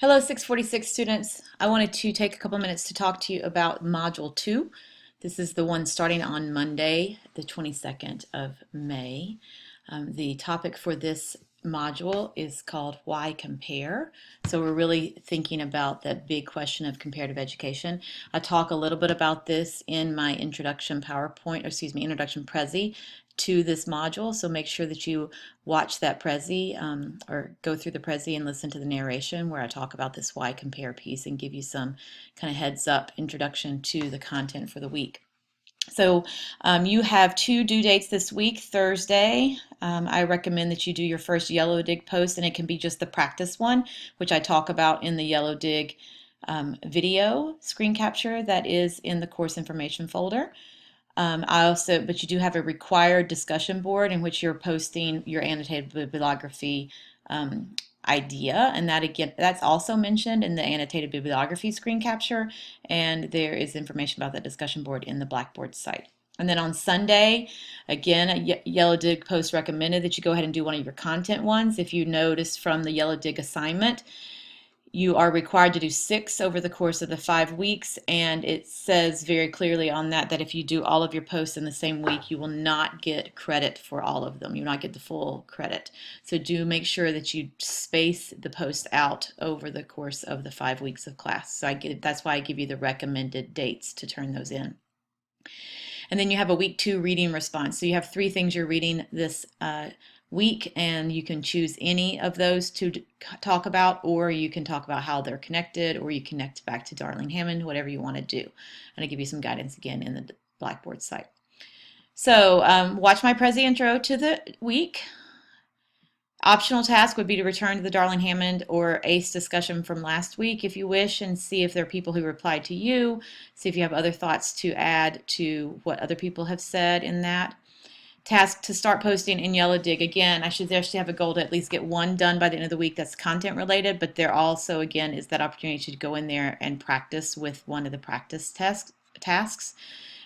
Hello, 646 students. I wanted to take a couple minutes to talk to you about Module 2. This is the one starting on Monday, the 22nd of May. The topic for this module is called Why Compare? So we're really thinking about that big question of comparative education. I talk a little bit about this in my introduction PowerPoint, or excuse me, introduction Prezi to this module. So make sure that you watch that Prezi or go through the Prezi and listen to the narration where I talk about this Why Compare piece and give you some kind of heads up introduction to the content for the week. So you have two due dates this week. Thursday, I recommend that you do your first Yellow Dig post, and it can be just the practice one, which I talk about in the Yellow Dig video screen capture that is in the course information folder. But you do have a required discussion board in which you're posting your annotated bibliography idea, and that again, that's also mentioned in the annotated bibliography screen capture, and there is information about that discussion board in the Blackboard site. And then on Sunday, again, a Yellow Dig post recommended that you go ahead and do one of your content ones. If you notice from the Yellow Dig assignment, you are required to do 6 over the course of the 5 weeks, and it says very clearly on that if you do all of your posts in the same week, you will not get credit for all of them. You will not get the full credit. So do make sure that you space the post out over the course of the 5 weeks of class. So that's why I give you the recommended dates to turn those in. And then you have a week 2 reading response. So you have 3 things you're reading this week, and you can choose any of those to talk about, or you can talk about how they're connected, or you connect back to Darling Hammond, whatever you want to do. And I give you some guidance again in the Blackboard site. So watch my Prezi intro to the week. Optional task would be to return to the Darling Hammond or ACE discussion from last week if you wish, and see if there are people who replied to you, see if you have other thoughts to add to what other people have said in that. Task to start posting in Yellow Dig. Again, I should actually have a goal to at least get one done by the end of the week that's content related, but there also, again, is that opportunity to go in there and practice with one of the practice tasks.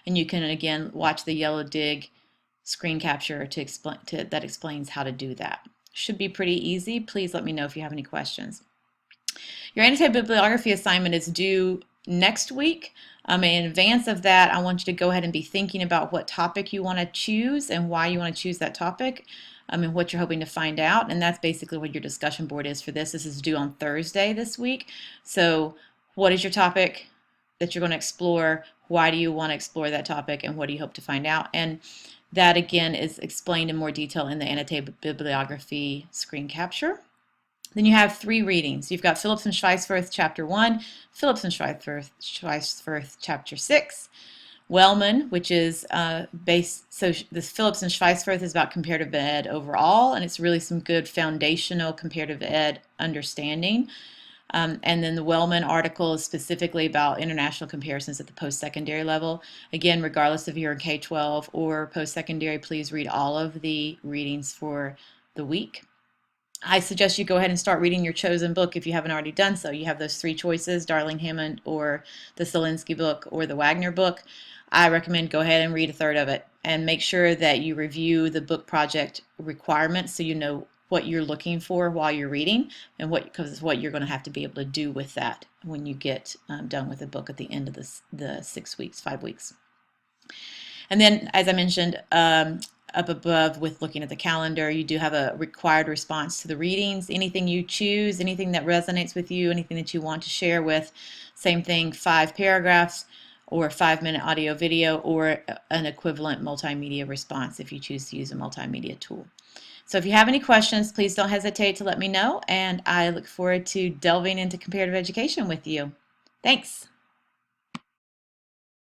And you can, again, watch the Yellow Dig screen capture that explains how to do that. Should be pretty easy. Please let me know if you have any questions. Your annotated bibliography assignment is due next week. In advance of that, I want you to go ahead and be thinking about what topic you want to choose and why you want to choose that topic, and what you're hoping to find out. And that's basically what your discussion board is for this. This is due on Thursday this week. So what is your topic that you're going to explore? Why do you want to explore that topic, and what do you hope to find out? And that, again, is explained in more detail in the annotated bibliography screen capture. Then you have 3 readings. You've got Phillips and Schweisfurth, Chapter 1, Phillips and Schweisfurth, Chapter 6, Wellman, which is this Phillips and Schweisfurth is about comparative ed overall, and it's really some good foundational comparative ed understanding. And then the Wellman article is specifically about international comparisons at the post-secondary level. Again, regardless if you're in K-12 or post-secondary, please read all of the readings for the week. I suggest you go ahead and start reading your chosen book if you haven't already done so. You have those 3 choices, Darling Hammond or the Selinsky book or the Wagner book. I recommend go ahead and read a third of it, and make sure that you review the book project requirements so you know what you're looking for while you're reading, and because it's what you're going to have to be able to do with that when you get done with the book at the end of the 5 weeks. And then, as I mentioned, up above with looking at the calendar, you do have a required response to the readings. Anything you choose, anything that resonates with you, anything that you want to share with, same thing, 5 paragraphs or 5-minute audio video, or an equivalent multimedia response if you choose to use a multimedia tool. So if you have any questions, please don't hesitate to let me know, and I look forward to delving into comparative education with you. Thanks.